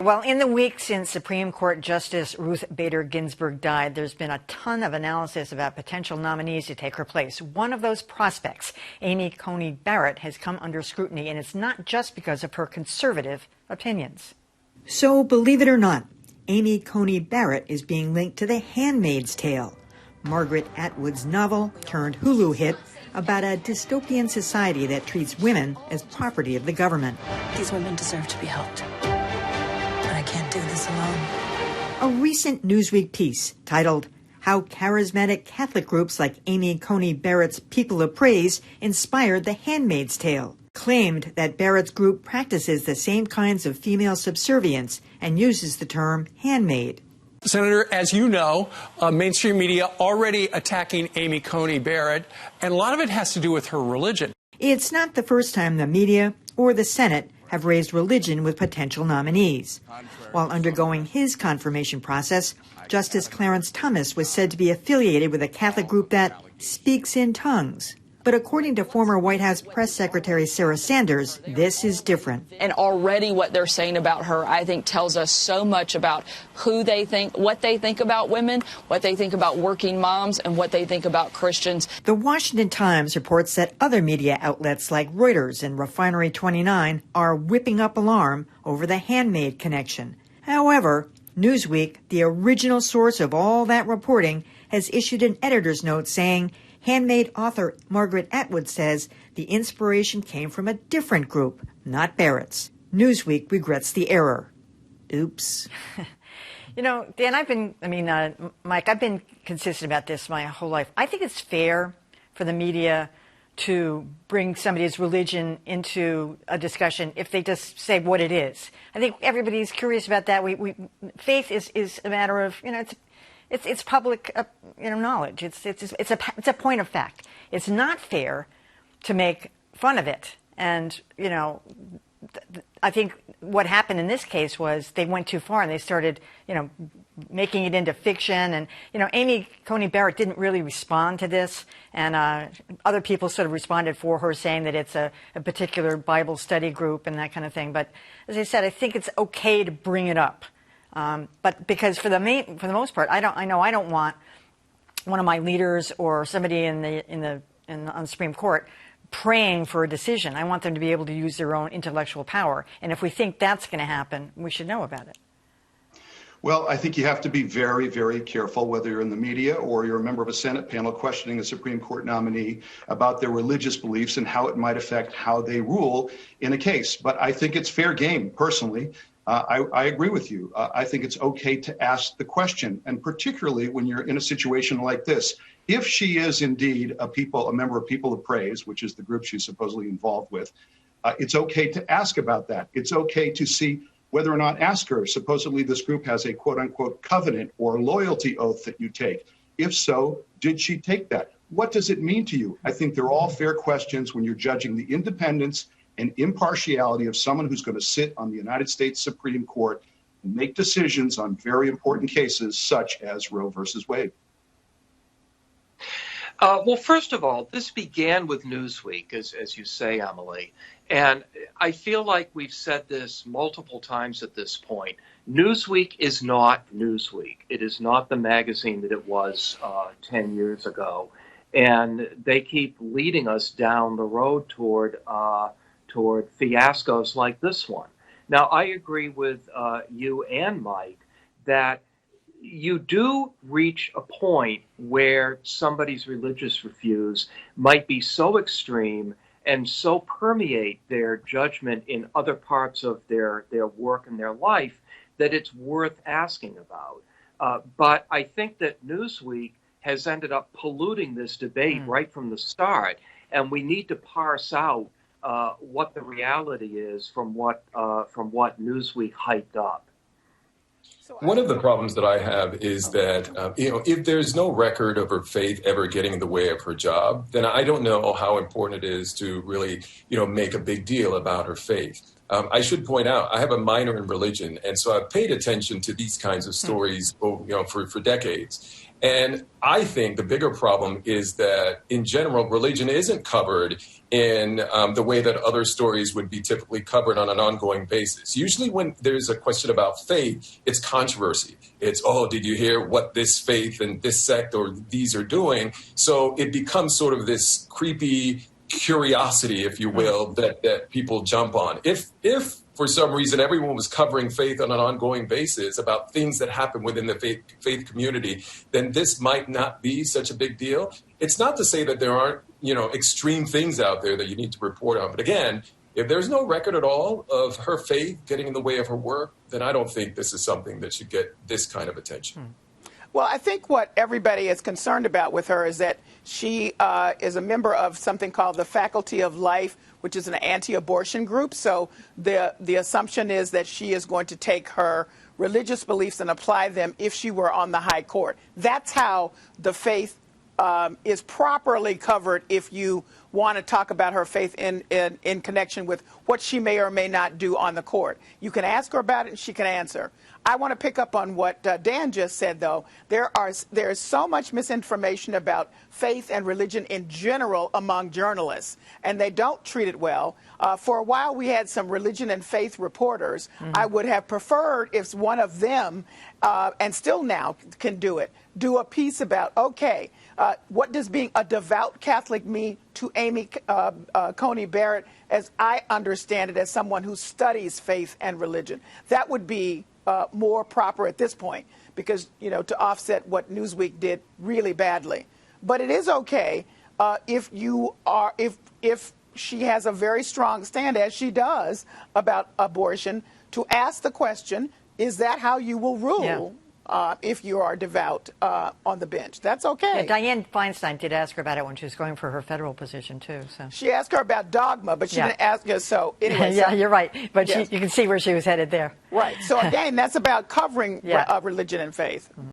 Well, in the week since Supreme Court Justice Ruth Bader Ginsburg died, there's been a ton of analysis about potential nominees to take her place. One of those prospects, Amy Coney Barrett, has come under scrutiny, and it's not just because of her conservative opinions. So, believe it or not, Amy Coney Barrett is being linked to The Handmaid's Tale, Margaret Atwood's novel turned Hulu hit about a dystopian society that treats women as property of the government. These women deserve to be helped. I can't do this alone. A recent Newsweek piece titled How Charismatic Catholic Groups Like Amy Coney Barrett's People of Praise Inspired the Handmaid's Tale claimed that Barrett's group practices the same kinds of female subservience and uses the term handmaid. Senator, as you know, mainstream media already attacking Amy Coney Barrett, and a lot of it has to do with her religion. It's not the first time the media or the Senate have raised religion with potential nominees. While undergoing his confirmation process, Justice Clarence Thomas was said to be affiliated with a Catholic group that speaks in tongues. But according to former White House Press Secretary Sarah Sanders, this is different. And already what they're saying about her, I think, tells us so much about who they think, what they think about women, what they think about working moms, and what they think about Christians. The Washington Times reports that other media outlets like Reuters and Refinery 29 are whipping up alarm over the handmaid connection. However, Newsweek, the original source of all that reporting, has issued an editor's note saying Handmaid author Margaret Atwood says the inspiration came from a different group, not Barrett's. Newsweek regrets the error. Oops. You know, Dan, Mike, I've been consistent about this my whole life. I think it's fair for the media to bring somebody's religion into a discussion if they just say what it is. I think everybody's curious about that. Faith is a matter of, it's public, knowledge. It's a point of fact. It's not fair to make fun of it. And I think what happened in this case was they went too far and they started, making it into fiction. And Amy Coney Barrett didn't really respond to this, and other people sort of responded for her, saying that it's a particular Bible study group and that kind of thing. But as I said, I think it's okay to bring it up. But because for the most part, I don't want one of my leaders or somebody on the Supreme Court praying for a decision. I want them to be able to use their own intellectual power. And if we think that's going to happen, we should know about it. Well, I think you have to be very, very careful, whether you're in the media or you're a member of a Senate panel questioning a Supreme Court nominee about their religious beliefs and how it might affect how they rule in a case. But I think it's fair game, personally. I agree with you. I think it's okay to ask the question, and particularly when you're in a situation like this. If she is indeed a member of People of Praise, which is the group she's supposedly involved with, it's okay to ask about that. It's okay to see whether or not ask her. Supposedly this group has a quote-unquote covenant or loyalty oath that you take. If so, did she take that? What does it mean to you? I think they're all fair questions when you're judging the independence and impartiality of someone who's going to sit on the United States Supreme Court and make decisions on very important cases such as Roe versus Wade. Well, first of all, this began with Newsweek, as you say, Emily. And I feel like we've said this multiple times at this point. Newsweek is not Newsweek. It is not the magazine that it was 10 years ago. And they keep leading us down the road toward fiascos like this one. Now, I agree with you and Mike that you do reach a point where somebody's religious views might be so extreme and so permeate their judgment in other parts of their work and their life that it's worth asking about. But I think that Newsweek has ended up polluting this debate right from the start, and we need to parse out what the reality is from what Newsweek hyped up. One of the problems that I have is that, if there's no record of her faith ever getting in the way of her job, then I don't know how important it is to really, make a big deal about her faith. I should point out, I have a minor in religion, and so I've paid attention to these kinds of stories, for decades. And I think the bigger problem is that, in general, religion isn't covered in the way that other stories would be typically covered on an ongoing basis. Usually when there's a question about faith, it's controversy. It's, oh, did you hear what this faith and this sect or these are doing? So it becomes sort of this creepy curiosity, if you will, that people jump on. If for some reason everyone was covering faith on an ongoing basis about things that happen within the faith community, then this might not be such a big deal. It's not to say that there aren't, extreme things out there that you need to report on. But again, if there's no record at all of her faith getting in the way of her work, then I don't think this is something that should get this kind of attention. Well, I think what everybody is concerned about with her is that she is a member of something called the Faculty of Life, which is an anti-abortion group. So the assumption is that she is going to take her religious beliefs and apply them if she were on the high court. That's how the faith is properly covered if you want to talk about her faith in connection with what she may or may not do on the court. You can ask her about it and she can answer. I want to pick up on what Dan just said, though. There is so much misinformation about faith and religion in general among journalists, and they don't treat it well. For a while, we had some religion and faith reporters. I would have preferred if one of them, and still now can do it, do a piece about, okay, what does being a devout Catholic mean to Amy Coney Barrett, as I understand it, as someone who studies faith and religion? That would be more proper at this point, because, to offset what Newsweek did really badly. But it is okay if she has a very strong stand, as she does, about abortion, to ask the question, is that how you will rule if you are devout on the bench? That's okay. Yeah, Dianne Feinstein did ask her about it when she was going for her federal position, too. So she asked her about dogma, but she didn't ask her. So anyway. Yeah, you're right. But you can see where she was headed there. Right. So again, that's about covering religion and faith.